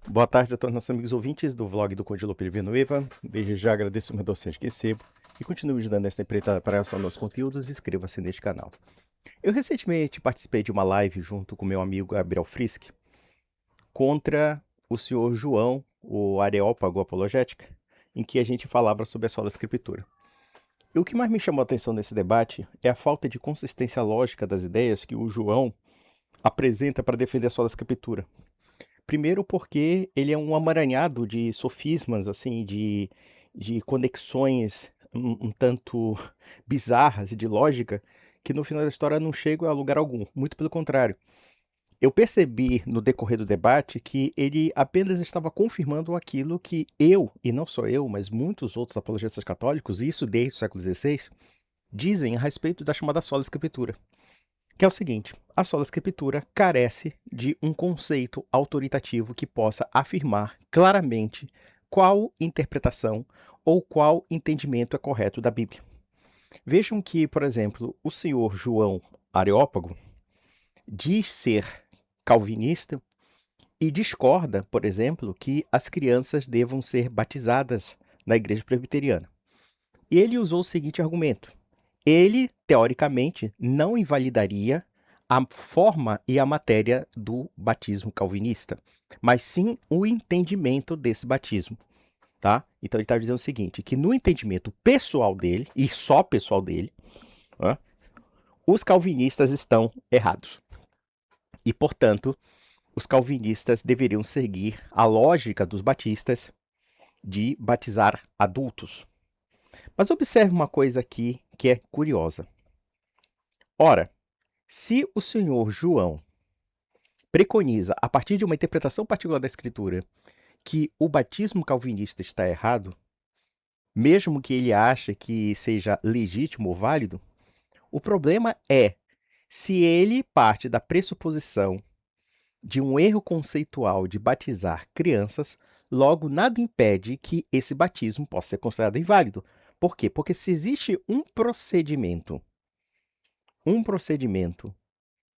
Boa tarde a todos os nossos amigos ouvintes do vlog do Conde Lope Villanueva. Desde já agradeço o meu docente que recebo e continue ajudando essa empreitada para os nossos conteúdos e inscreva-se neste canal. Eu recentemente participei de uma live junto com meu amigo Gabriel Frisk contra o senhor João, o Areópago Apologética, em que a gente falava sobre a sola escritura. E o que mais me chamou a atenção nesse debate é a falta de consistência lógica das ideias que o João apresenta para defender a sola escritura. Primeiro porque ele é um amaranhado de sofismas, assim, de conexões um tanto bizarras e de lógica, que no final da história não chegam a lugar algum. Muito pelo contrário. Eu percebi no decorrer do debate que ele apenas estava confirmando aquilo que eu, e não só eu, mas muitos outros apologetas católicos, isso desde o século XVI, dizem a respeito da chamada sola escritura. Que é o seguinte: a sola escritura carece de um conceito autoritativo que possa afirmar claramente qual interpretação ou qual entendimento é correto da Bíblia. Vejam que, por exemplo, o senhor João Areópago diz ser calvinista e discorda, por exemplo, que as crianças devam ser batizadas na igreja presbiteriana. E ele usou o seguinte argumento: ele, teoricamente, não invalidaria a forma e a matéria do batismo calvinista, mas sim o entendimento desse batismo, tá? Então ele está dizendo o seguinte, que no entendimento pessoal dele, e só pessoal dele, né, os calvinistas estão errados. E, portanto, os calvinistas deveriam seguir a lógica dos batistas de batizar adultos. Mas observe uma coisa aqui que é curiosa. Ora, se o senhor João preconiza, a partir de uma interpretação particular da Escritura, que o batismo calvinista está errado, mesmo que ele ache que seja legítimo ou válido, o problema é se ele parte da pressuposição de um erro conceitual de batizar crianças, logo nada impede que esse batismo possa ser considerado inválido. Por quê? Porque se existe um procedimento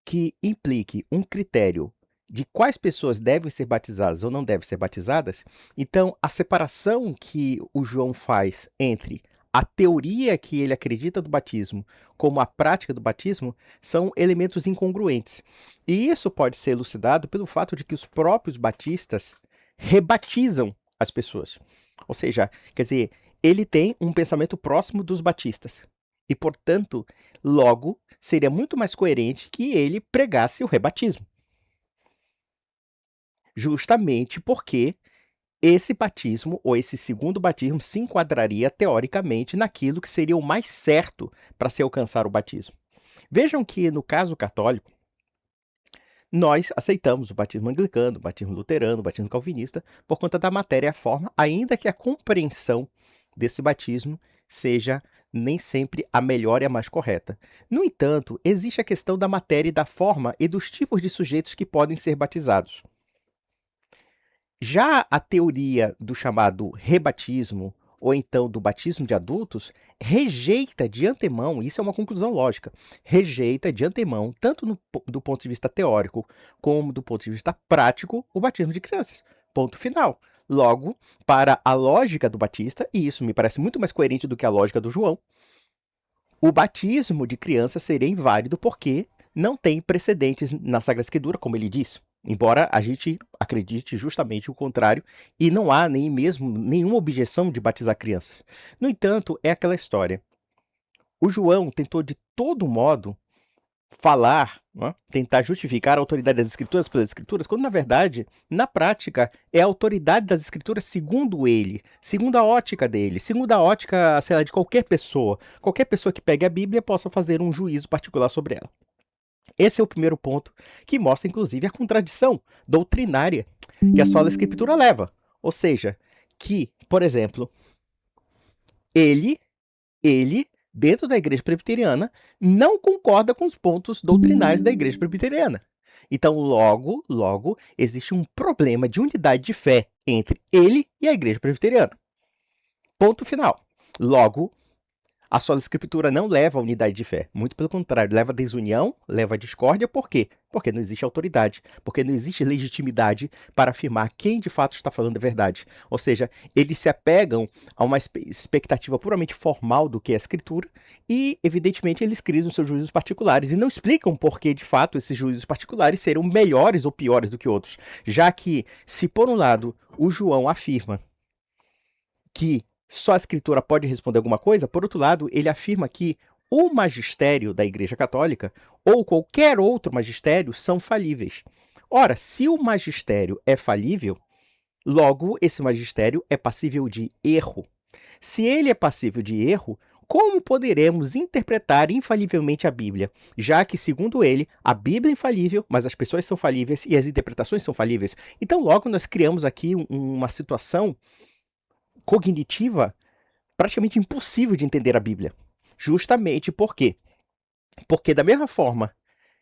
que implique um critério de quais pessoas devem ser batizadas ou não devem ser batizadas, então a separação que o João faz entre a teoria que ele acredita do batismo como a prática do batismo são elementos incongruentes. E isso pode ser elucidado pelo fato de que os próprios batistas rebatizam as pessoas. Ou seja, quer dizer, ele tem um pensamento próximo dos batistas. E, portanto, logo, seria muito mais coerente que ele pregasse o rebatismo. Justamente porque esse batismo, ou esse segundo batismo, se enquadraria teoricamente naquilo que seria o mais certo para se alcançar o batismo. Vejam que, no caso católico, nós aceitamos o batismo anglicano, o batismo luterano, o batismo calvinista, por conta da matéria e a forma, ainda que a compreensão desse batismo seja nem sempre a melhor e a mais correta. No entanto, existe a questão da matéria e da forma e dos tipos de sujeitos que podem ser batizados. Já a teoria do chamado rebatismo, ou então do batismo de adultos, rejeita de antemão, isso é uma conclusão lógica, rejeita de antemão, tanto do ponto de vista teórico como do ponto de vista prático, o batismo de crianças. Ponto final. Logo, para a lógica do Batista, e isso me parece muito mais coerente do que a lógica do João, o batismo de criança seria inválido porque não tem precedentes na Sagrada Escritura, como ele diz. Embora a gente acredite justamente o contrário, e não há nem mesmo nenhuma objeção de batizar crianças. No entanto, é aquela história. O João tentou de todo modo falar, né, tentar justificar a autoridade das escrituras pelas escrituras, quando na verdade, na prática, é a autoridade das escrituras segundo ele, segundo a ótica dele, segundo a ótica, sei lá, de qualquer pessoa que pegue a Bíblia possa fazer um juízo particular sobre ela. Esse é o primeiro ponto, que mostra inclusive a contradição doutrinária que a sola escritura leva. Ou seja, que, por exemplo, ele ele, dentro da igreja presbiteriana, não concorda com os pontos doutrinais da igreja presbiteriana. Então, logo, existe um problema de unidade de fé entre ele e a igreja presbiteriana. Ponto final. Logo, A sola escritura não leva à unidade de fé. Muito pelo contrário, leva à desunião, leva à discórdia. Por quê? Porque não existe autoridade. Porque não existe legitimidade para afirmar quem de fato está falando a verdade. Ou seja, eles se apegam a uma expectativa puramente formal do que é a escritura e, evidentemente, eles criam seus juízos particulares e não explicam por que, de fato, esses juízos particulares serão melhores ou piores do que outros. Já que, se por um lado o João afirma que só a escritura pode responder alguma coisa, por outro lado, ele afirma que o magistério da Igreja Católica ou qualquer outro magistério são falíveis. Ora, se o magistério é falível, logo esse magistério é passível de erro. Se ele é passível de erro, como poderemos interpretar infalivelmente a Bíblia? Já que, segundo ele, a Bíblia é infalível, mas as pessoas são falíveis e as interpretações são falíveis. Então, logo nós criamos aqui uma situação cognitiva praticamente impossível de entender a Bíblia. Justamente por quê? Porque da mesma forma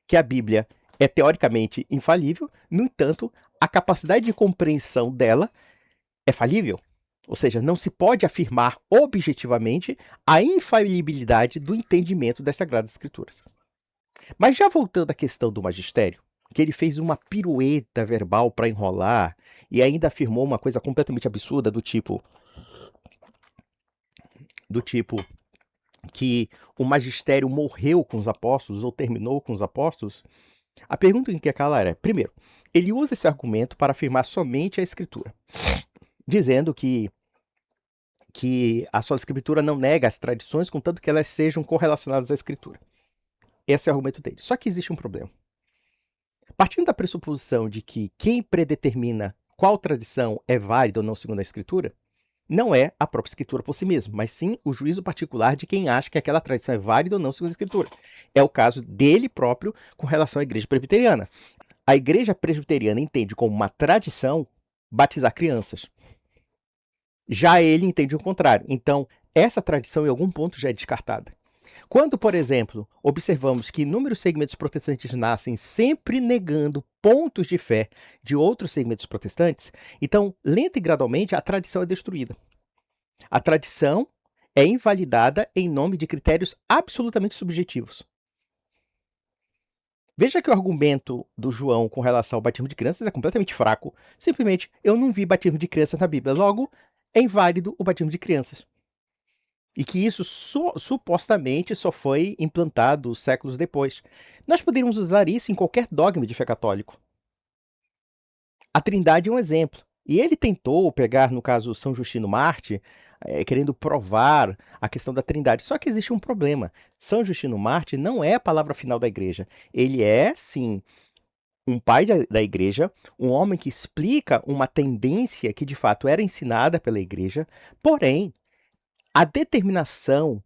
que a Bíblia é teoricamente infalível, no entanto, a capacidade de compreensão dela é falível. Ou seja, não se pode afirmar objetivamente a infalibilidade do entendimento das Sagradas Escrituras. Mas já voltando à questão do magistério, que ele fez uma pirueta verbal para enrolar e ainda afirmou uma coisa completamente absurda do tipo que o magistério morreu com os apóstolos ou terminou com os apóstolos, a pergunta que quer calar é, primeiro, ele usa esse argumento para afirmar somente a escritura, dizendo que a sola escritura não nega as tradições, contanto que elas sejam correlacionadas à escritura. Esse é o argumento dele. Só que existe um problema. Partindo da pressuposição de que quem predetermina qual tradição é válida ou não segundo a escritura, não é a própria escritura por si mesma, mas sim o juízo particular de quem acha que aquela tradição é válida ou não segundo a escritura. É o caso dele próprio com relação à igreja presbiteriana. A igreja presbiteriana entende como uma tradição batizar crianças. Já ele entende o contrário. Então, essa tradição em algum ponto já é descartada. Quando, por exemplo, observamos que inúmeros segmentos protestantes nascem sempre negando pontos de fé de outros segmentos protestantes, então, lenta e gradualmente, a tradição é destruída. A tradição é invalidada em nome de critérios absolutamente subjetivos. Veja que o argumento do João com relação ao batismo de crianças é completamente fraco. Simplesmente, eu não vi batismo de crianças na Bíblia, logo, é inválido o batismo de crianças. E que isso supostamente só foi implantado séculos depois. Nós poderíamos usar isso em qualquer dogma de fé católico. A Trindade é um exemplo. E ele tentou pegar, no caso, São Justino Marte, querendo provar a questão da Trindade. Só que existe um problema. São Justino Marte não é a palavra final da igreja. Ele é, sim, um pai da igreja, um homem que explica uma tendência que, de fato, era ensinada pela igreja, porém, a determinação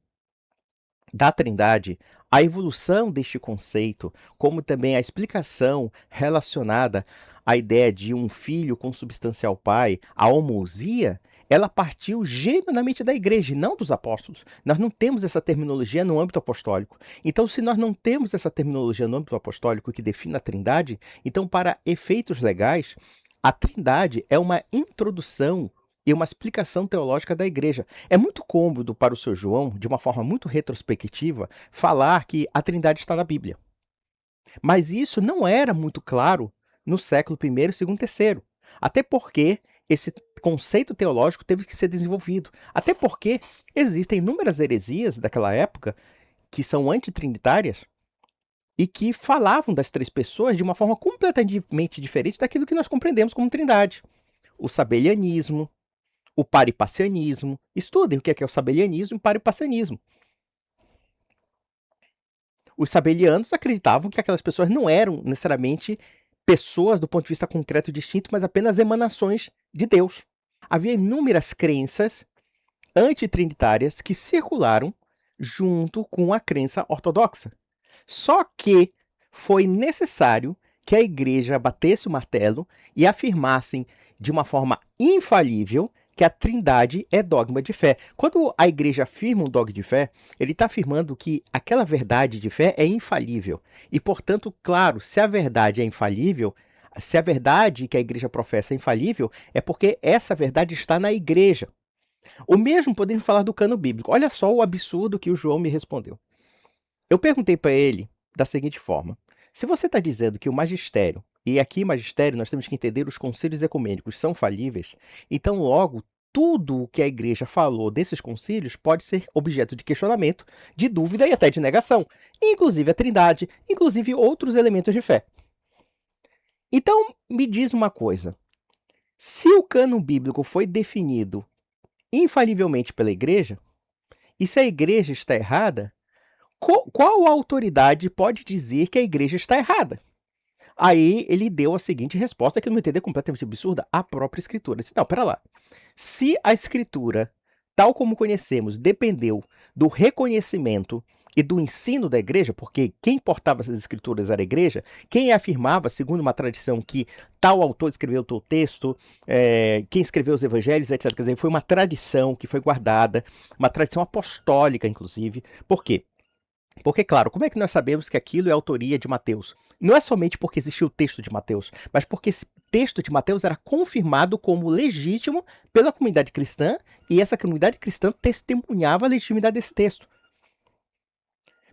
da Trindade, a evolução deste conceito, como também a explicação relacionada à ideia de um filho consubstancial ao pai, a homoousia, ela partiu genuinamente da igreja e não dos apóstolos. Nós não temos essa terminologia no âmbito apostólico. Então, se nós não temos essa terminologia no âmbito apostólico que define a Trindade, então, para efeitos legais, a Trindade é uma introdução e uma explicação teológica da igreja. É muito cômodo para o seu João, de uma forma muito retrospectiva, falar que a Trindade está na Bíblia. Mas isso não era muito claro no século I, II, III. Até porque esse conceito teológico teve que ser desenvolvido. Até porque existem inúmeras heresias daquela época que são antitrinitárias e que falavam das três pessoas de uma forma completamente diferente daquilo que nós compreendemos como Trindade. O sabelianismo, o paripassianismo. Estudem o que é o sabelianismo e o paripassianismo. Os sabelianos acreditavam que aquelas pessoas não eram necessariamente pessoas do ponto de vista concreto e distinto, mas apenas emanações de Deus. Havia inúmeras crenças antitrinitárias que circularam junto com a crença ortodoxa. Só que foi necessário que a igreja batesse o martelo e afirmassem de uma forma infalível que a Trindade é dogma de fé. Quando a igreja afirma um dogma de fé, ele está afirmando que aquela verdade de fé é infalível. E, portanto, claro, se a verdade é infalível, se a verdade que a igreja professa é infalível, é porque essa verdade está na igreja. O mesmo podemos falar do cano bíblico. Olha só o absurdo que o João me respondeu. Eu perguntei para ele da seguinte forma: se você está dizendo que o magistério, e aqui magistério nós temos que entender os concílios ecumênicos são falíveis, então logo tudo o que a igreja falou desses concílios pode ser objeto de questionamento, de dúvida e até de negação, inclusive a Trindade, inclusive outros elementos de fé. Então me diz uma coisa: se o cânon bíblico foi definido infalivelmente pela igreja, e se a igreja está errada, qual autoridade pode dizer que a igreja está errada? Aí ele deu a seguinte resposta, que no meu entender é completamente absurda: a própria escritura. Ele disse, não, pera lá. Se a escritura, tal como conhecemos, dependeu do reconhecimento e do ensino da igreja, porque quem portava essas escrituras era a igreja, quem afirmava, segundo uma tradição, que tal autor escreveu tal texto, quem escreveu os evangelhos, etc. Quer dizer, foi uma tradição que foi guardada, uma tradição apostólica, inclusive. Por quê? Porque, claro, como é que nós sabemos que aquilo é autoria de Mateus? Não é somente porque existiu o texto de Mateus, mas porque esse texto de Mateus era confirmado como legítimo pela comunidade cristã, e essa comunidade cristã testemunhava a legitimidade desse texto,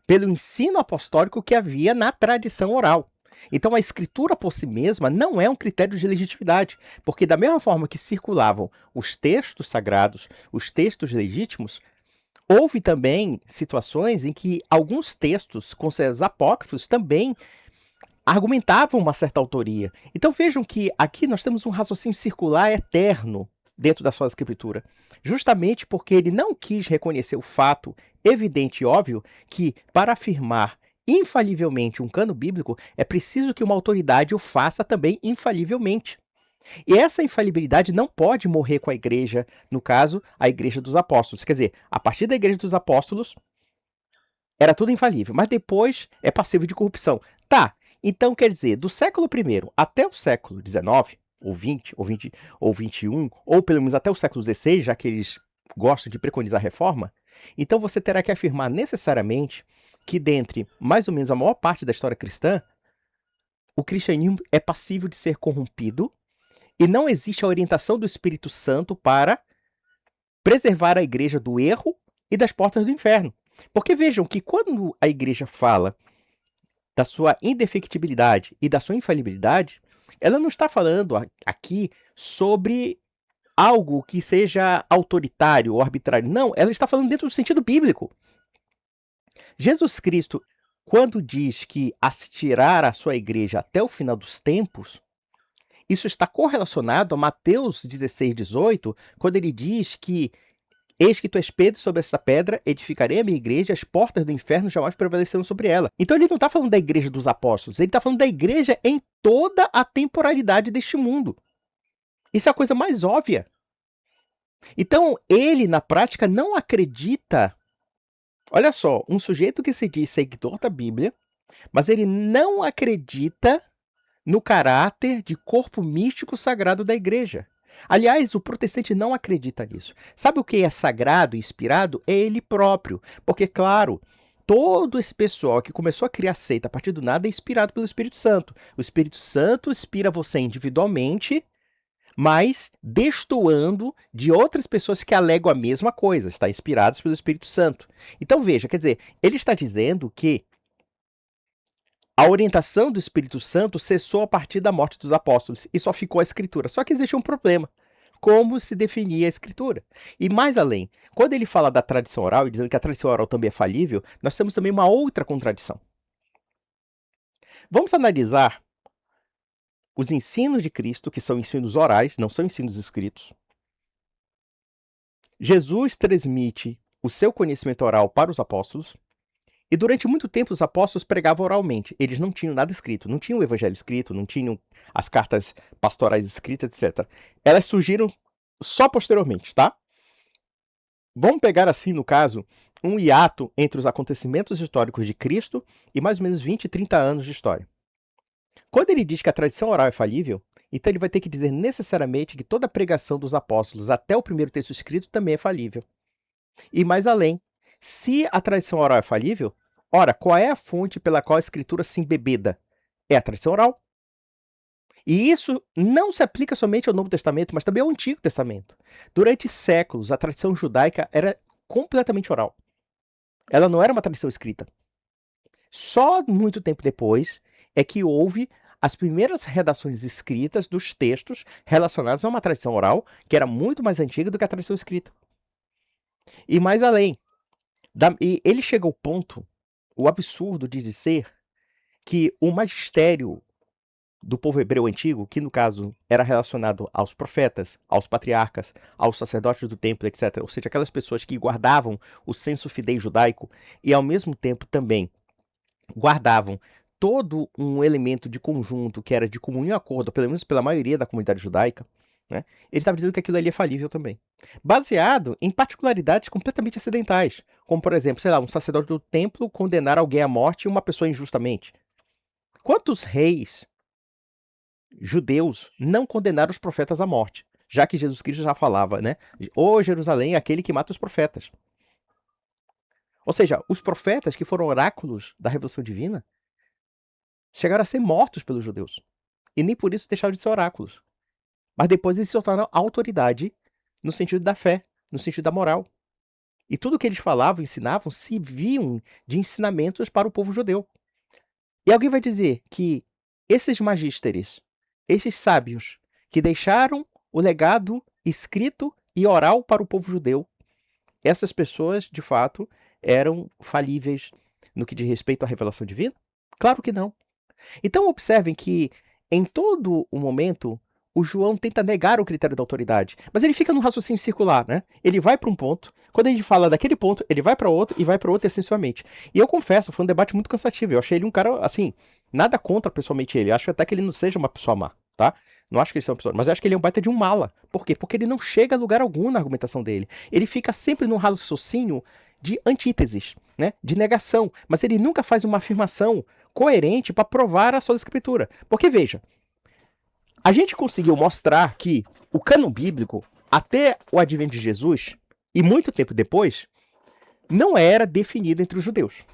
pelo ensino apostólico que havia na tradição oral. Então a escritura por si mesma não é um critério de legitimidade, porque da mesma forma que circulavam os textos sagrados, os textos legítimos, houve também situações em que alguns textos considerados apócrifos também argumentavam uma certa autoria. Então vejam que aqui nós temos um raciocínio circular eterno dentro da sua escritura, justamente porque ele não quis reconhecer o fato evidente e óbvio que, para afirmar infalivelmente um cano bíblico, é preciso que uma autoridade o faça também infalivelmente. E essa infalibilidade não pode morrer com a igreja, no caso, a igreja dos apóstolos. Quer dizer, a partir da igreja dos apóstolos, era tudo infalível, mas depois é passível de corrupção. Tá, então quer dizer, do século I até o século XIX, ou XX, ou XXI, ou pelo menos até o século XVI, já que eles gostam de preconizar reforma, então você terá que afirmar necessariamente que dentre mais ou menos a maior parte da história cristã, o cristianismo é passível de ser corrompido e não existe a orientação do Espírito Santo para preservar a igreja do erro e das portas do inferno. Porque vejam que quando a igreja fala da sua indefectibilidade e da sua infalibilidade, ela não está falando aqui sobre algo que seja autoritário ou arbitrário. Não, ela está falando dentro do sentido bíblico. Jesus Cristo, quando diz que assistirá a sua igreja até o final dos tempos, isso está correlacionado a Mateus 16:18, quando ele diz que eis que tu és Pedro, sobre esta pedra edificarei a minha igreja, as portas do inferno jamais prevalecerão sobre ela. Então ele não está falando da igreja dos apóstolos, ele está falando da igreja em toda a temporalidade deste mundo. Isso é a coisa mais óbvia. Então ele, na prática, não acredita. Olha só, um sujeito que se diz seguidor da Bíblia, mas ele não acredita no caráter de corpo místico sagrado da igreja. Aliás, o protestante não acredita nisso. Sabe o que é sagrado e inspirado? É ele próprio. Porque, claro, todo esse pessoal que começou a criar seita a partir do nada é inspirado pelo Espírito Santo. O Espírito Santo inspira você individualmente, mas destoando de outras pessoas que alegam a mesma coisa, está inspirados pelo Espírito Santo. Então veja, quer dizer, ele está dizendo que a orientação do Espírito Santo cessou a partir da morte dos apóstolos e só ficou a Escritura. Só que existe um problema. Como se definia a Escritura? E mais além, quando ele fala da tradição oral e dizendo que a tradição oral também é falível, nós temos também uma outra contradição. Vamos analisar os ensinos de Cristo, que são ensinos orais, não são ensinos escritos. Jesus transmite o seu conhecimento oral para os apóstolos. E durante muito tempo os apóstolos pregavam oralmente. Eles não tinham nada escrito, não tinham o evangelho escrito, não tinham as cartas pastorais escritas, etc. Elas surgiram só posteriormente, tá? Vamos pegar assim, no caso, um hiato entre os acontecimentos históricos de Cristo e mais ou menos 20, 30 anos de história. Quando ele diz que a tradição oral é falível, então ele vai ter que dizer necessariamente que toda a pregação dos apóstolos até o primeiro texto escrito também é falível. E mais além, se a tradição oral é falível, ora, qual é a fonte pela qual a escritura se embebeda? É a tradição oral. E isso não se aplica somente ao Novo Testamento, mas também ao Antigo Testamento. Durante séculos, a tradição judaica era completamente oral. Ela não era uma tradição escrita. Só muito tempo depois é que houve as primeiras redações escritas dos textos relacionados a uma tradição oral, que era muito mais antiga do que a tradição escrita. E mais além, e ele chega ao ponto, o absurdo de dizer que o magistério do povo hebreu antigo, que no caso era relacionado aos profetas, aos patriarcas, aos sacerdotes do templo, etc., ou seja, aquelas pessoas que guardavam o senso fidei judaico e ao mesmo tempo também guardavam todo um elemento de conjunto que era de comum acordo, pelo menos pela maioria da comunidade judaica, né? Ele estava dizendo que aquilo ali é falível também. Baseado em particularidades completamente acidentais, como por exemplo, sei lá, um sacerdote do templo condenar alguém à morte e uma pessoa injustamente. Quantos reis judeus não condenaram os profetas à morte? Já que Jesus Cristo já falava, né? Ô Jerusalém, aquele que mata os profetas. Ou seja, os profetas que foram oráculos da revelação divina chegaram a ser mortos pelos judeus. E nem por isso deixaram de ser oráculos. Mas depois eles se tornaram autoridade no sentido da fé, no sentido da moral. E tudo que eles falavam, ensinavam, serviam de ensinamentos para o povo judeu. E alguém vai dizer que esses magísteres, esses sábios, que deixaram o legado escrito e oral para o povo judeu, essas pessoas, de fato, eram falíveis no que diz respeito à revelação divina? Claro que não. Então observem que, em todo o momento, o João tenta negar o critério da autoridade, mas ele fica num raciocínio circular, né? Ele vai para um ponto, quando ele fala daquele ponto, ele vai para outro e vai para outro essencialmente. E eu confesso, foi um debate muito cansativo. Eu achei ele um cara, assim, nada contra pessoalmente ele. Acho até que ele não seja uma pessoa má, tá? Não acho que ele seja uma pessoa, mas acho que ele é um baita de um mala. Por quê? Porque ele não chega a lugar algum na argumentação dele. Ele fica sempre num raciocínio de antíteses, né? De negação, mas ele nunca faz uma afirmação coerente para provar a sola escritura. Porque veja, a gente conseguiu mostrar que o cânon bíblico, até o advento de Jesus, e muito tempo depois, não era definido entre os judeus.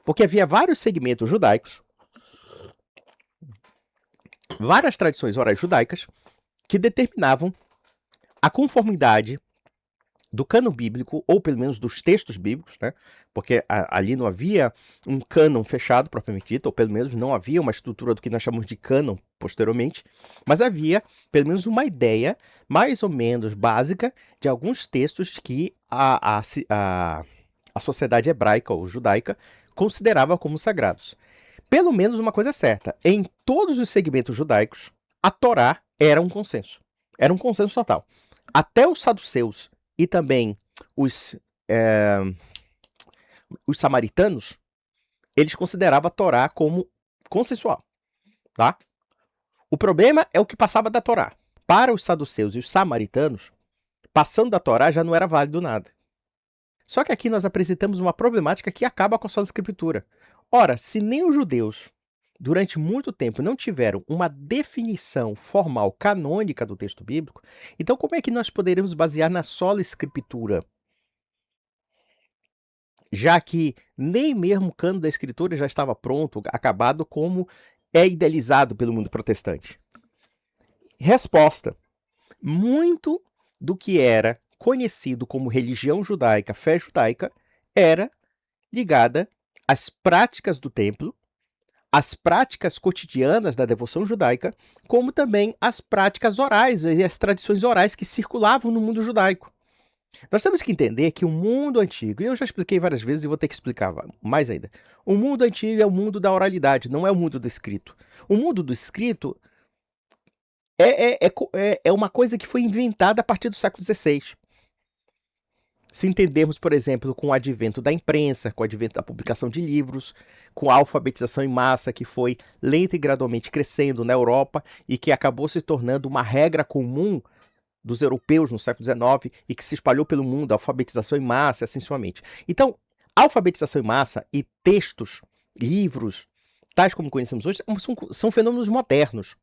Porque havia vários segmentos judaicos, várias tradições orais judaicas, que determinavam a conformidade do cânon bíblico, ou pelo menos dos textos bíblicos, né? Porque ali não havia um cânon fechado, propriamente dito, ou pelo menos não havia uma estrutura do que nós chamamos de cânon posteriormente, mas havia pelo menos uma ideia mais ou menos básica de alguns textos que a sociedade hebraica ou judaica considerava como sagrados. Pelo menos uma coisa é certa, em todos os segmentos judaicos, a Torá era um consenso. Era um consenso total. Até os saduceus e também os samaritanos, eles consideravam a Torá como consensual, tá? O problema é o que passava da Torá. Para os saduceus e os samaritanos, passando da Torá já não era válido nada. Só que aqui nós apresentamos uma problemática que acaba com a sola escritura. Ora, se nem os judeus, durante muito tempo, não tiveram uma definição formal canônica do texto bíblico, então como é que nós poderemos basear na sola escritura? Já que nem mesmo o cano da escritura já estava pronto, acabado, como é idealizado pelo mundo protestante. Resposta: muito do que era conhecido como religião judaica, fé judaica, era ligada às práticas do templo, às práticas cotidianas da devoção judaica, como também às práticas orais e as tradições orais que circulavam no mundo judaico. Nós temos que entender que o mundo antigo, e eu já expliquei várias vezes e vou ter que explicar mais ainda, o mundo antigo é o mundo da oralidade, não é o mundo do escrito. O mundo do escrito é uma coisa que foi inventada a partir do século XVI. Se entendermos, por exemplo, com o advento da imprensa, com o advento da publicação de livros, com a alfabetização em massa que foi lenta e gradualmente crescendo na Europa e que acabou se tornando uma regra comum dos europeus no século XIX e que se espalhou pelo mundo, a alfabetização em massa, assim suavemente. Então, alfabetização em massa e textos, livros, tais como conhecemos hoje, são fenômenos modernos.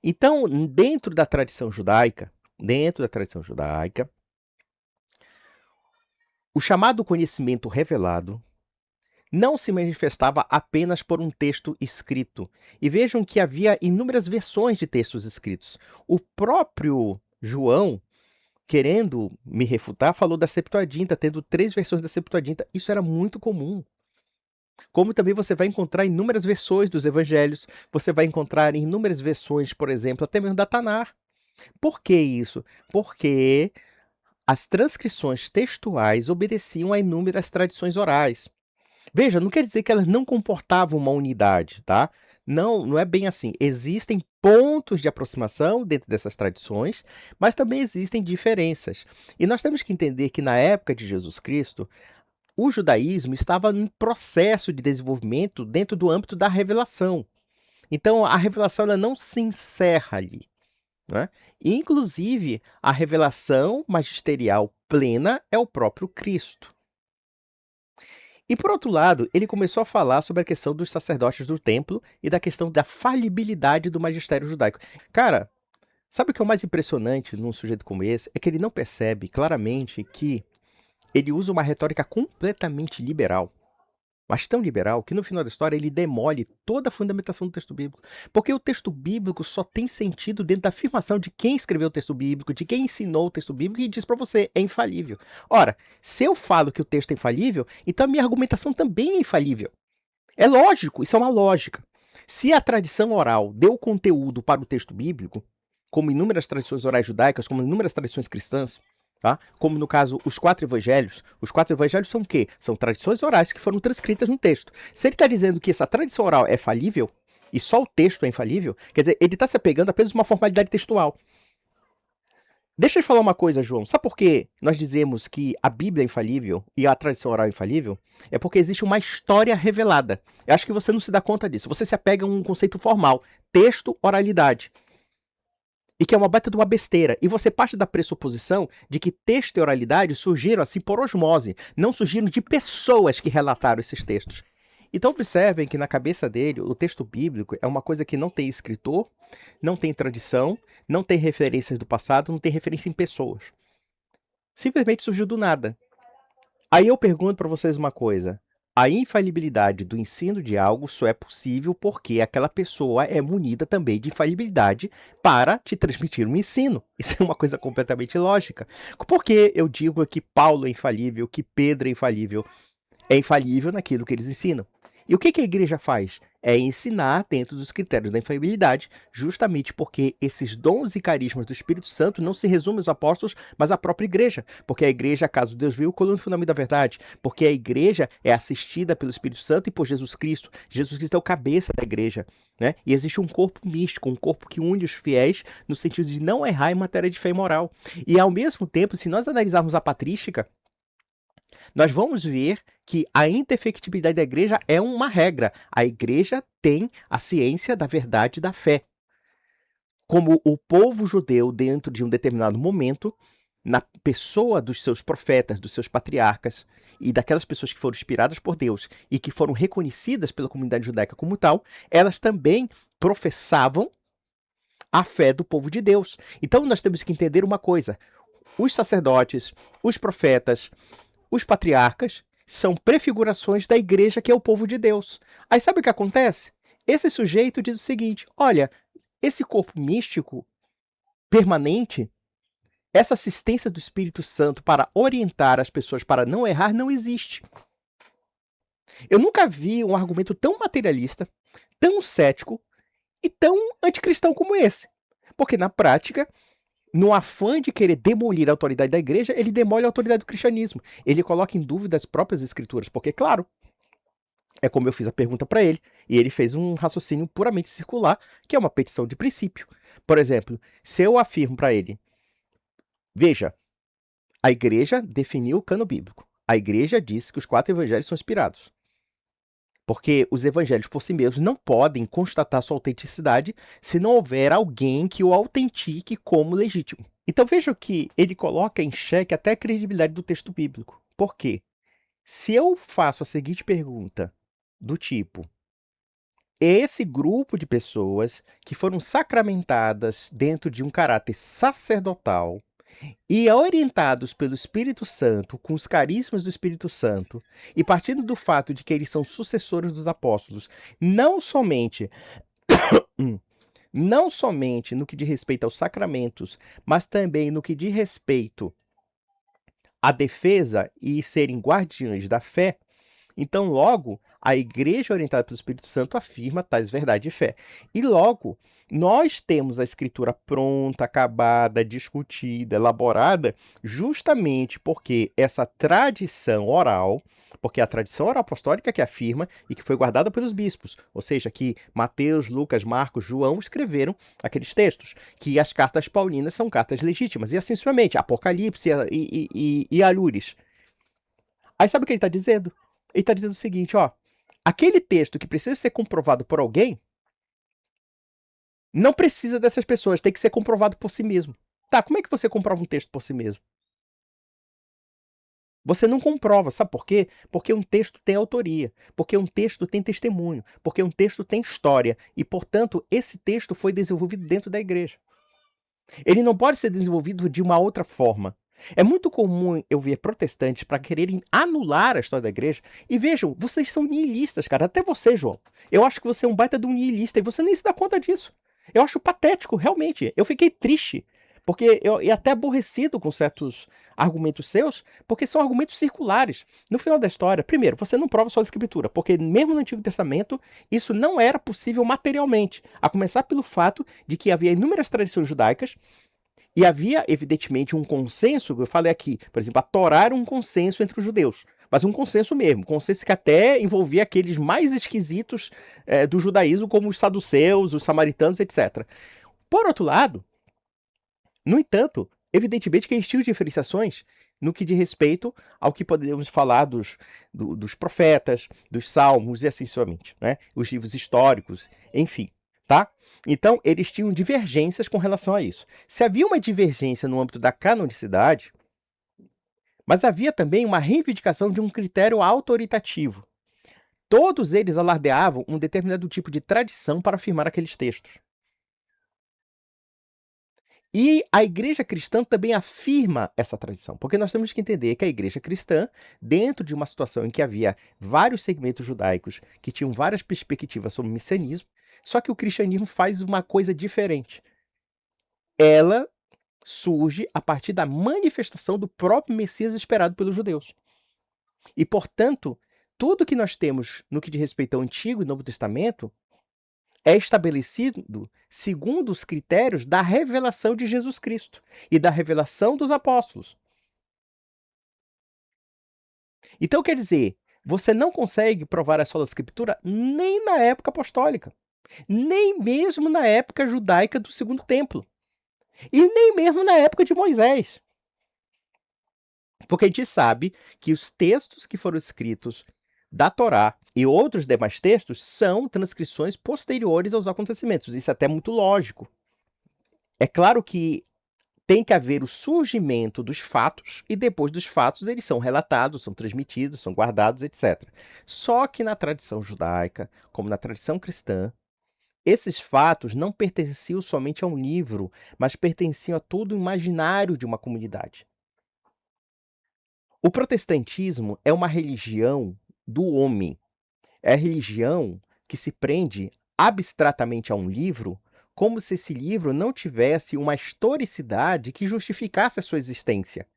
Então, dentro da tradição judaica, o chamado conhecimento revelado não se manifestava apenas por um texto escrito. E vejam que havia inúmeras versões de textos escritos. O próprio João, querendo me refutar, falou da Septuaginta, tendo 3 versões da Septuaginta. Isso era muito comum. Como também você vai encontrar inúmeras versões dos evangelhos, você vai encontrar inúmeras versões, por exemplo, até mesmo da Tanar. Por que isso? Porque as transcrições textuais obedeciam a inúmeras tradições orais. Veja, não quer dizer que elas não comportavam uma unidade, tá? Não, não é bem assim. Existem pontos de aproximação dentro dessas tradições, mas também existem diferenças. E nós temos que entender que na época de Jesus Cristo, o judaísmo estava em processo de desenvolvimento dentro do âmbito da revelação. Então, a revelação ela não se encerra ali, né? Inclusive, a revelação magisterial plena é o próprio Cristo. E por outro lado, ele começou a falar sobre a questão dos sacerdotes do templo e da questão da falibilidade do magistério judaico. Cara, sabe o que é o mais impressionante num sujeito como esse? É que ele não percebe claramente que ele usa uma retórica completamente liberal. Mas tão liberal que no final da história ele demole toda a fundamentação do texto bíblico. Porque o texto bíblico só tem sentido dentro da afirmação de quem escreveu o texto bíblico, de quem ensinou o texto bíblico e diz para você, é infalível. Ora, se eu falo que o texto é infalível, então a minha argumentação também é infalível. É lógico, isso é uma lógica. Se a tradição oral deu conteúdo para o texto bíblico, como inúmeras tradições orais judaicas, como inúmeras tradições cristãs, tá? Como no caso os 4 evangelhos. Os 4 evangelhos são o quê? São tradições orais que foram transcritas no texto. Se ele está dizendo que essa tradição oral é falível, e só o texto é infalível, quer dizer, ele está se apegando apenas a uma formalidade textual. Deixa eu falar uma coisa, João. Sabe por que nós dizemos que a Bíblia é infalível e a tradição oral é infalível? É porque existe uma história revelada. Eu acho que você não se dá conta disso. Você se apega a um conceito formal, texto, oralidade. E que é uma baita de uma besteira. E você parte da pressuposição de que texto e oralidade surgiram assim por osmose, não surgiram de pessoas que relataram esses textos. Então observem que na cabeça dele, o texto bíblico é uma coisa que não tem escritor, não tem tradição, não tem referências do passado, não tem referência em pessoas. Simplesmente surgiu do nada. Aí eu pergunto para vocês uma coisa. A infalibilidade do ensino de algo só é possível porque aquela pessoa é munida também de infalibilidade para te transmitir um ensino. Isso é uma coisa completamente lógica. Por que eu digo que Paulo é infalível, que Pedro é infalível? É infalível naquilo que eles ensinam. E o que a igreja faz? É ensinar dentro dos critérios da infalibilidade, justamente porque esses dons e carismas do Espírito Santo não se resumem aos apóstolos, mas à própria igreja. Porque a igreja, caso Deus viu, coluna e fundamento da verdade. Porque a igreja é assistida pelo Espírito Santo e por Jesus Cristo. Jesus Cristo é o cabeça da igreja, né? E existe um corpo místico, um corpo que une os fiéis no sentido de não errar em matéria de fé e moral. E ao mesmo tempo, se nós analisarmos a patrística, nós vamos ver que a indefectibilidade da igreja é uma regra. A igreja tem a ciência da verdade da fé. Como o povo judeu, dentro de um determinado momento, na pessoa dos seus profetas, dos seus patriarcas e daquelas pessoas que foram inspiradas por Deus e que foram reconhecidas pela comunidade judaica como tal, elas também professavam a fé do povo de Deus. Então nós temos que entender uma coisa: os sacerdotes, os profetas, os patriarcas são prefigurações da igreja que é o povo de Deus. Aí sabe o que acontece? Esse sujeito diz o seguinte: olha, esse corpo místico permanente, essa assistência do Espírito Santo para orientar as pessoas para não errar, não existe. Eu nunca vi um argumento tão materialista, tão cético e tão anticristão como esse. Porque na prática, no afã de querer demolir a autoridade da igreja, ele demole a autoridade do cristianismo. Ele coloca em dúvida as próprias escrituras, porque, claro, é como eu fiz a pergunta para ele, e ele fez um raciocínio puramente circular, que é uma petição de princípio. Por exemplo, se eu afirmo para ele, veja, a igreja definiu o cano bíblico. A igreja disse que os 4 evangelhos são inspirados. Porque os evangelhos por si mesmos não podem constatar sua autenticidade se não houver alguém que o autentique como legítimo. Então vejam que ele coloca em xeque até a credibilidade do texto bíblico. Por quê? Se eu faço a seguinte pergunta, do tipo: esse grupo de pessoas que foram sacramentadas dentro de um caráter sacerdotal, e orientados pelo Espírito Santo, com os carismas do Espírito Santo, e partindo do fato de que eles são sucessores dos apóstolos, não somente não somente no que diz respeito aos sacramentos, mas também no que diz respeito à defesa e serem guardiães da fé, então, logo, a igreja orientada pelo Espírito Santo afirma tais verdade e fé. E logo, nós temos a escritura pronta, acabada, discutida, elaborada, justamente porque essa tradição oral, porque a tradição oral apostólica que afirma e que foi guardada pelos bispos, ou seja, que Mateus, Lucas, Marcos, João escreveram aqueles textos, que as cartas paulinas são cartas legítimas, e assim sucessivamente, Apocalipse e Alures. Aí sabe o que ele está dizendo? Ele está dizendo o seguinte, ó, aquele texto que precisa ser comprovado por alguém, não precisa dessas pessoas, tem que ser comprovado por si mesmo. Tá, como é que você comprova um texto por si mesmo? Você não comprova, sabe por quê? Porque um texto tem autoria, porque um texto tem testemunho, porque um texto tem história, e, portanto, esse texto foi desenvolvido dentro da igreja. Ele não pode ser desenvolvido de uma outra forma. É muito comum eu ver protestantes para quererem anular a história da igreja. E vejam, vocês são nihilistas, cara. Até você, João. Eu acho que você é um baita de um nihilista e você nem se dá conta disso. Eu acho patético, realmente. Eu fiquei triste. Porque e até aborrecido com certos argumentos seus, porque são argumentos circulares. No final da história, primeiro, você não prova só a escritura, porque mesmo no Antigo Testamento, isso não era possível materialmente. A começar pelo fato de que havia inúmeras tradições judaicas, e havia, evidentemente, um consenso, eu falei aqui, por exemplo, a Torá era um consenso entre os judeus, mas um consenso mesmo, consenso que até envolvia aqueles mais esquisitos do judaísmo, como os saduceus, os samaritanos, etc. Por outro lado, no entanto, evidentemente que existiam diferenciações no que diz respeito ao que podemos falar dos profetas, dos salmos e assim sucessivamente, né? Os livros históricos, enfim, tá? Então, eles tinham divergências com relação a isso. Se havia uma divergência no âmbito da canonicidade, mas havia também uma reivindicação de um critério autoritativo. Todos eles alardeavam um determinado tipo de tradição para afirmar aqueles textos. E a igreja cristã também afirma essa tradição, porque nós temos que entender que a igreja cristã, dentro de uma situação em que havia vários segmentos judaicos que tinham várias perspectivas sobre o messianismo, só que o cristianismo faz uma coisa diferente. Ela surge a partir da manifestação do próprio Messias esperado pelos judeus. E, portanto, tudo que nós temos no que diz respeito ao Antigo e Novo Testamento é estabelecido segundo os critérios da revelação de Jesus Cristo e da revelação dos apóstolos. Então, quer dizer, você não consegue provar a sola escritura nem na época apostólica, nem mesmo na época judaica do Segundo Templo, e nem mesmo na época de Moisés. Porque a gente sabe que os textos que foram escritos da Torá e outros demais textos são transcrições posteriores aos acontecimentos. Isso é até muito lógico. É claro que tem que haver o surgimento dos fatos e depois dos fatos eles são relatados, são transmitidos, são guardados, etc. Só que na tradição judaica, como na tradição cristã, esses fatos não pertenciam somente a um livro, mas pertenciam a todo o imaginário de uma comunidade. O protestantismo é uma religião do homem. É a religião que se prende abstratamente a um livro, como se esse livro não tivesse uma historicidade que justificasse a sua existência.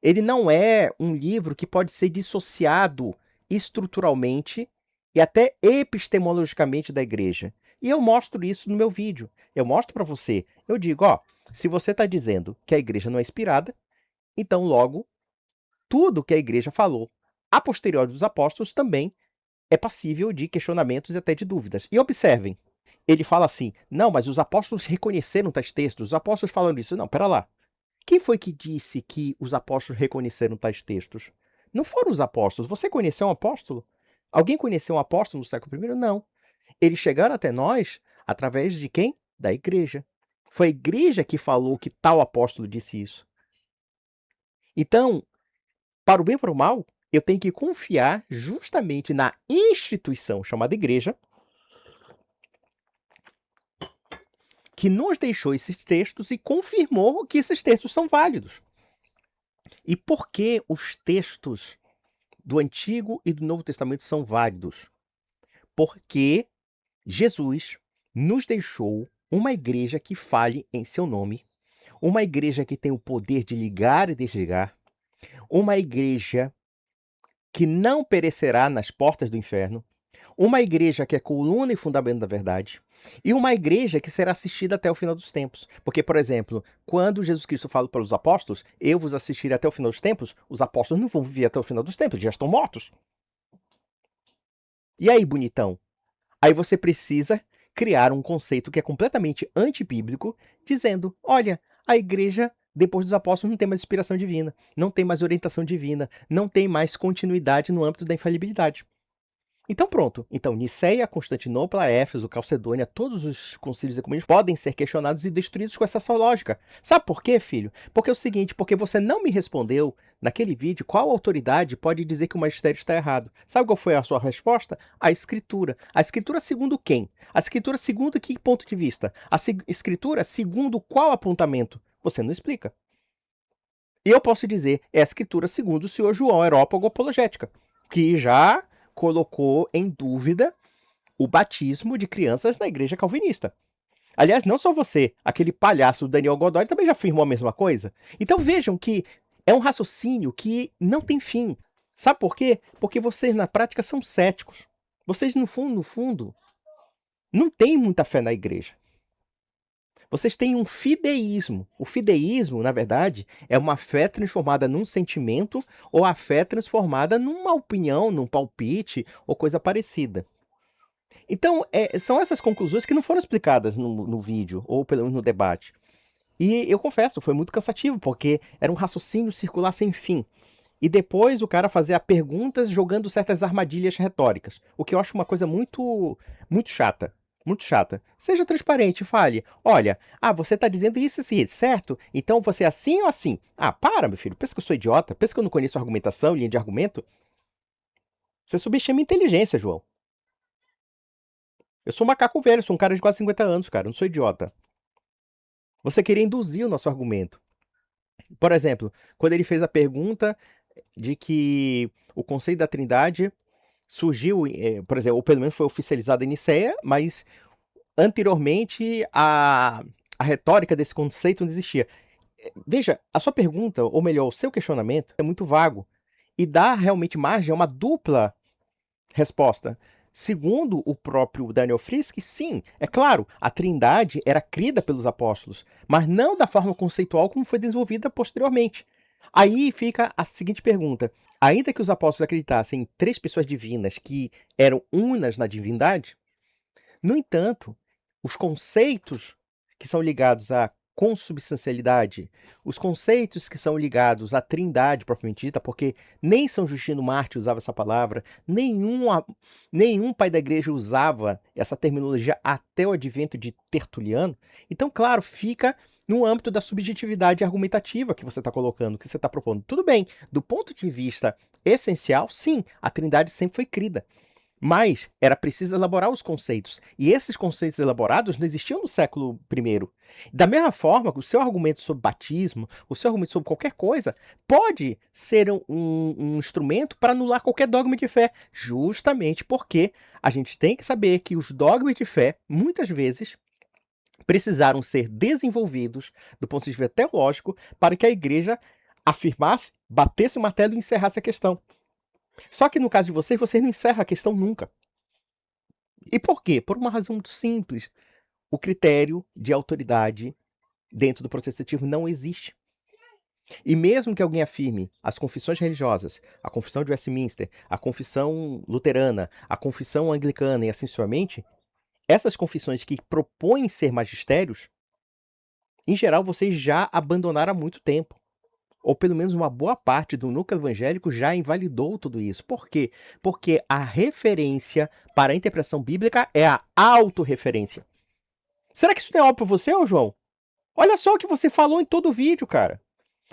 Ele não é um livro que pode ser dissociado estruturalmente e até epistemologicamente da igreja. E eu mostro isso no meu vídeo. Eu mostro para você. Eu digo, ó, se você está dizendo que a igreja não é inspirada, então logo tudo que a igreja falou a posteriori dos apóstolos também é passível de questionamentos e até de dúvidas. E observem, ele fala assim, não, mas os apóstolos reconheceram tais textos, os apóstolos falando isso. Não, pera lá. Quem foi que disse que os apóstolos reconheceram tais textos? Não foram os apóstolos. Você conheceu um apóstolo? Alguém conheceu um apóstolo no século I? Não. Eles chegaram até nós através de quem? Da igreja. Foi a igreja que falou que tal apóstolo disse isso. Então, para o bem e para o mal, eu tenho que confiar justamente na instituição chamada igreja, que nos deixou esses textos e confirmou que esses textos são válidos. E por que os textos do Antigo e do Novo Testamento são válidos? Porque Jesus nos deixou uma igreja que fale em seu nome, uma igreja que tem o poder de ligar e desligar, uma igreja que não perecerá nas portas do inferno, uma igreja que é coluna e fundamento da verdade, e uma igreja que será assistida até o final dos tempos. Porque, por exemplo, quando Jesus Cristo fala para os apóstolos, eu vos assistirei até o final dos tempos, os apóstolos não vão viver até o final dos tempos, eles já estão mortos. E aí, bonitão? Aí você precisa criar um conceito que é completamente antibíblico, dizendo, olha, a igreja, depois dos apóstolos, não tem mais inspiração divina, não tem mais orientação divina, não tem mais continuidade no âmbito da infalibilidade. Então pronto. Então Niceia, Constantinopla, Éfeso, Calcedônia, todos os concílios ecumênicos podem ser questionados e destruídos com essa só lógica. Sabe por quê, filho? Porque é o seguinte, porque você não me respondeu naquele vídeo qual autoridade pode dizer que o magistério está errado. Sabe qual foi a sua resposta? A escritura. A escritura segundo quem? A escritura segundo que ponto de vista? A escritura segundo qual apontamento? Você não explica. E eu posso dizer, é a escritura segundo o senhor João Areópago Apologética, que já colocou em dúvida o batismo de crianças na igreja calvinista. Aliás, não só você, aquele palhaço Daniel Godoy também já afirmou a mesma coisa. Então vejam que é um raciocínio que não tem fim. Sabe por quê? Porque vocês na prática são céticos. Vocês no fundo, não têm muita fé na igreja. Vocês têm um fideísmo. O fideísmo, na verdade, é uma fé transformada num sentimento ou a fé transformada numa opinião, num palpite ou coisa parecida. Então, são essas conclusões que não foram explicadas no vídeo ou pelo menos no debate. E eu confesso, foi muito cansativo, porque era um raciocínio circular sem fim. E depois o cara fazia perguntas jogando certas armadilhas retóricas, o que eu acho uma coisa muito chata. Muito chata. Seja transparente, fale. Olha, você tá dizendo isso assim, certo? Então você é assim ou assim? Para, meu filho. Pensa que eu sou idiota? Pensa que eu não conheço argumentação, linha de argumento? Você subestima a inteligência, João. Eu sou um macaco velho, sou um cara de quase 50 anos, cara. Eu não sou idiota. Você queria induzir o nosso argumento. Por exemplo, quando ele fez a pergunta de que o conceito da Trindade surgiu, por exemplo, ou pelo menos foi oficializado em Nicéia, mas anteriormente a retórica desse conceito não existia. Veja, a sua pergunta, ou melhor, o seu questionamento é muito vago e dá realmente margem a uma dupla resposta. Segundo o próprio Daniel Frisch, sim, é claro, a Trindade era crida pelos apóstolos, mas não da forma conceitual como foi desenvolvida posteriormente. Aí fica a seguinte pergunta: ainda que os apóstolos acreditassem em 3 pessoas divinas que eram unas na divindade, no entanto, os conceitos que são ligados à consubstancialidade, os conceitos que são ligados à trindade propriamente dita, porque nem São Justino Mártir usava essa palavra, nenhum pai da igreja usava essa terminologia até o advento de Tertuliano. Então, claro, fica no âmbito da subjetividade argumentativa que você está colocando, que você está propondo. Tudo bem, do ponto de vista essencial, sim, a trindade sempre foi crida. Mas era preciso elaborar os conceitos. E esses conceitos elaborados não existiam no século I. Da mesma forma que o seu argumento sobre batismo, o seu argumento sobre qualquer coisa, pode ser um instrumento para anular qualquer dogma de fé. Justamente porque a gente tem que saber que os dogmas de fé, muitas vezes, precisaram ser desenvolvidos do ponto de vista teológico para que a igreja afirmasse, batesse o martelo e encerrasse a questão. Só que no caso de vocês não encerra a questão nunca. E por quê? Por uma razão muito simples. O critério de autoridade dentro do processo seletivo não existe. E mesmo que alguém afirme as confissões religiosas, a confissão de Westminster, a confissão luterana, a confissão anglicana e assim sucessivamente, essas confissões que propõem ser magistérios, em geral vocês já abandonaram há muito tempo. Ou pelo menos uma boa parte do núcleo evangélico já invalidou tudo isso. Por quê? Porque a referência para a interpretação bíblica é a autorreferência. Será que isso não é óbvio para você, ô João? Olha só o que você falou em todo o vídeo, cara.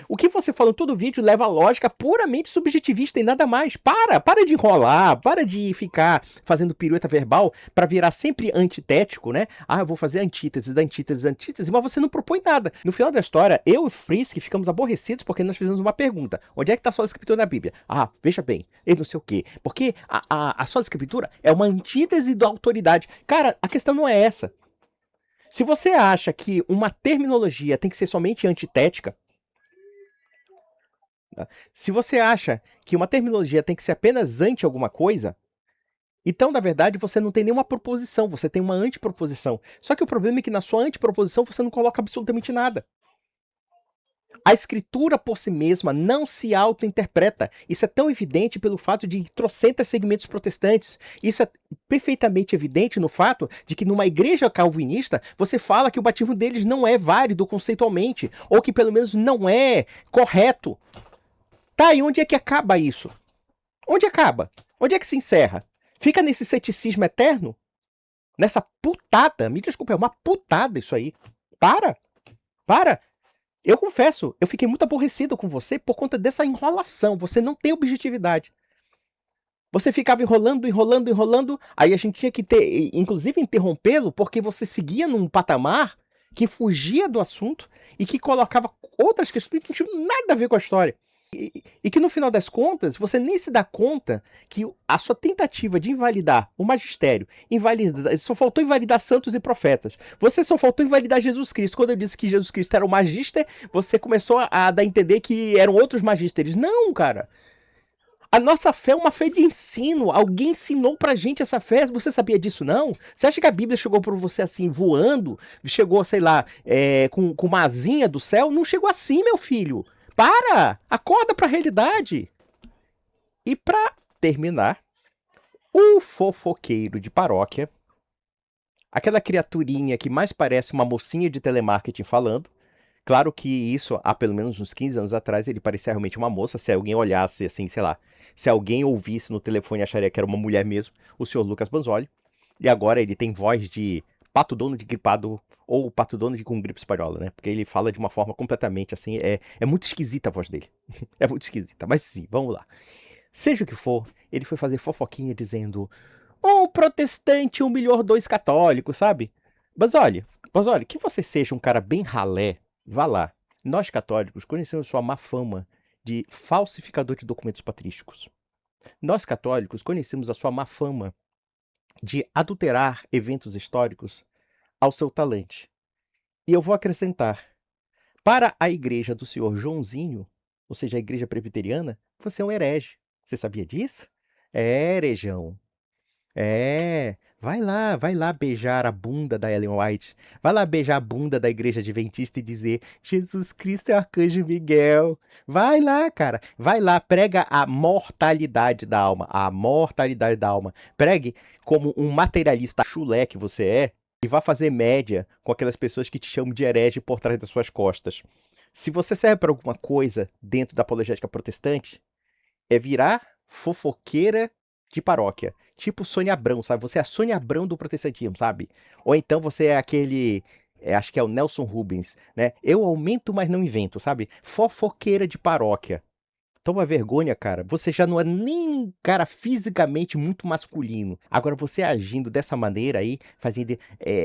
O que você fala em todo vídeo leva a lógica puramente subjetivista e nada mais. Para de enrolar, para de ficar fazendo pirueta verbal para virar sempre antitético, né? Ah, eu vou fazer antítese, da antítese, antítese, mas você não propõe nada. No final da história, eu e Frisk ficamos aborrecidos porque nós fizemos uma pergunta. Onde é que está a sola escritura na Bíblia? Ah, veja bem, e não sei o quê. Porque a sola escritura é uma antítese da autoridade. Cara, a questão não é essa. Se você acha que uma terminologia tem que ser somente antitética, se você acha que uma terminologia tem que ser apenas anti alguma coisa, então, na verdade, você não tem nenhuma proposição, você tem uma antiproposição. Só que o problema é que na sua antiproposição você não coloca absolutamente nada. A escritura por si mesma não se auto-interpreta. Isso é tão evidente pelo fato de trocentas segmentos protestantes. Isso é perfeitamente evidente no fato de que numa igreja calvinista você fala que o batismo deles não é válido conceitualmente, ou que pelo menos não é correto. Tá, e onde é que acaba isso? Onde acaba? Onde é que se encerra? Fica nesse ceticismo eterno? Nessa putada? Me desculpa, é uma putada isso aí. Para. Eu confesso, eu fiquei muito aborrecido com você por conta dessa enrolação. Você não tem objetividade. Você ficava enrolando, aí a gente tinha que ter, inclusive interrompê-lo, porque você seguia num patamar que fugia do assunto e que colocava outras questões que não tinham nada a ver com a história. E que no final das contas, você nem se dá conta que a sua tentativa de invalidar o magistério, só faltou invalidar santos e profetas. Você só faltou invalidar Jesus Cristo. Quando eu disse que Jesus Cristo era o magister, você começou a dar a entender que eram outros magísteres. Não, cara. A nossa fé é uma fé de ensino. Alguém ensinou pra gente essa fé. Você sabia disso, não? Você acha que a Bíblia chegou por você assim, voando? Chegou, sei lá, com uma asinha do céu? Não chegou assim, meu filho. Acorda pra realidade. E pra terminar, o fofoqueiro de paróquia, aquela criaturinha que mais parece uma mocinha de telemarketing falando. Claro que isso, há pelo menos uns 15 anos atrás, ele parecia realmente uma moça. Se alguém olhasse assim, sei lá, se alguém ouvisse no telefone acharia que era uma mulher mesmo, o senhor Lucas Banzoli. E agora ele tem voz de pato dono de gripado ou pato dono de com gripe espanhola, né? Porque ele fala de uma forma completamente assim, é muito esquisita a voz dele. É muito esquisita, mas sim, vamos lá. Seja o que for, ele foi fazer fofoquinha dizendo: um protestante humilhou dois católicos, sabe? Basoli, que você seja um cara bem ralé, vá lá. Nós católicos conhecemos sua má fama de falsificador de documentos patrísticos. Nós católicos conhecemos a sua má fama de adulterar eventos históricos ao seu talante. E eu vou acrescentar, para a igreja do senhor Joãozinho, ou seja, a igreja presbiteriana, você é um herege. Você sabia disso? É, herejão. Vai lá beijar a bunda da Ellen White. Vai lá beijar a bunda da igreja adventista e dizer: Jesus Cristo é o arcanjo Miguel. Vai lá, cara. Vai lá, prega a mortalidade da alma. A mortalidade da alma. Pregue como um materialista chulé que você é e vá fazer média com aquelas pessoas que te chamam de herege por trás das suas costas. Se você serve para alguma coisa dentro da apologética protestante, é virar fofoqueira de paróquia. Tipo Sônia Abrão, sabe? Você é a Sônia Abrão do protestantismo, sabe? Ou então você é aquele. Acho que é o Nelson Rubens, né? Eu aumento, mas não invento, sabe? Fofoqueira de paróquia. Toma vergonha, cara. Você já não é nem um cara fisicamente muito masculino. Agora, você agindo dessa maneira aí, fazendo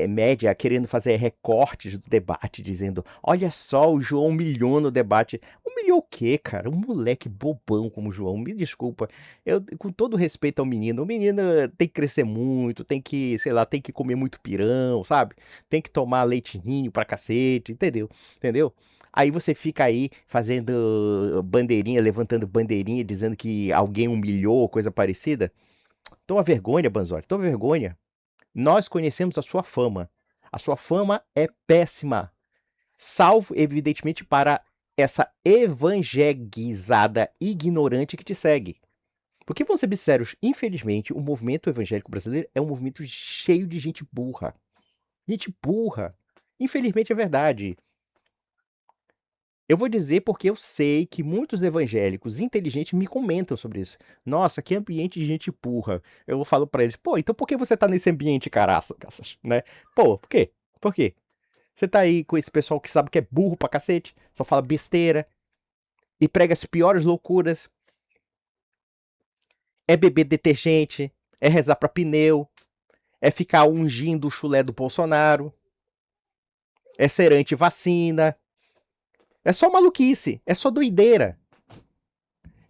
média, querendo fazer recortes do debate, dizendo: olha só, o João humilhou no debate. Humilhou o quê, cara? Um moleque bobão como o João. Me desculpa. Eu, com todo respeito ao menino, o menino tem que crescer muito, tem que, sei lá, tem que comer muito pirão, sabe? Tem que tomar leitinho pra cacete, entendeu? Entendeu? Aí você fica aí fazendo bandeirinha, levantando bandeirinha, dizendo que alguém humilhou, coisa parecida. Toma vergonha, Banzori, toma vergonha. Nós conhecemos a sua fama. A sua fama é péssima. Salvo, evidentemente, para essa evangelizada ignorante que te segue. Porque, vamos ser sinceros, infelizmente, o movimento evangélico brasileiro é um movimento cheio de gente burra. Gente burra. Infelizmente é verdade. Eu vou dizer porque eu sei que muitos evangélicos inteligentes me comentam sobre isso. Nossa, que ambiente de gente burra. Eu falo pra eles: pô, então por que você tá nesse ambiente, caças, né? Pô, por quê? Por quê? Você tá aí com esse pessoal que sabe que é burro pra cacete, só fala besteira. e prega as piores loucuras. É beber detergente, é rezar pra pneu, é ficar ungindo o chulé do Bolsonaro, é ser anti-vacina. É só maluquice, é só doideira.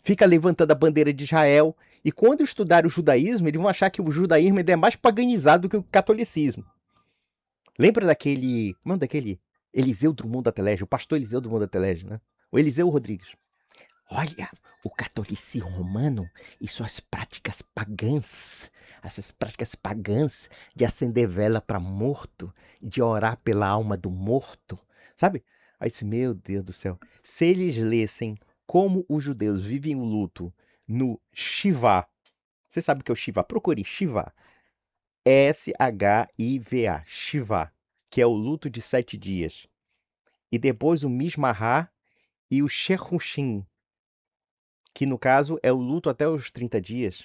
Fica levantando a bandeira de Israel, e quando estudar o judaísmo, eles vão achar que o judaísmo ainda é mais paganizado do que o catolicismo. Lembra daquele. Mano, daquele Eliseu Drummond da Telege, o pastor Eliseu Drummond da Telege, né? O Eliseu Rodrigues. Olha, o catolicismo romano e suas práticas pagãs. Essas práticas pagãs de acender vela para morto, de orar pela alma do morto, sabe? Aí, meu Deus do céu. Se eles lessem como os judeus vivem o luto no Shiva, você sabe o que é o Shiva? Procure Shiva. Shiva, Shiva, que é o luto de 7 dias. E depois o Mishmahá e o Shechushin, que no caso é o luto até os 30 dias.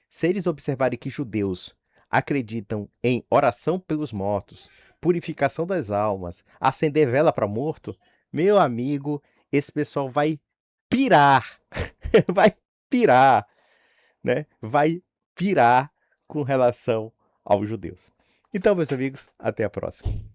Se eles observarem que judeus acreditam em oração pelos mortos, purificação das almas, acender vela para morto, meu amigo, esse pessoal vai pirar, vai pirar, né? Vai pirar com relação aos judeus. Então, meus amigos, até a próxima.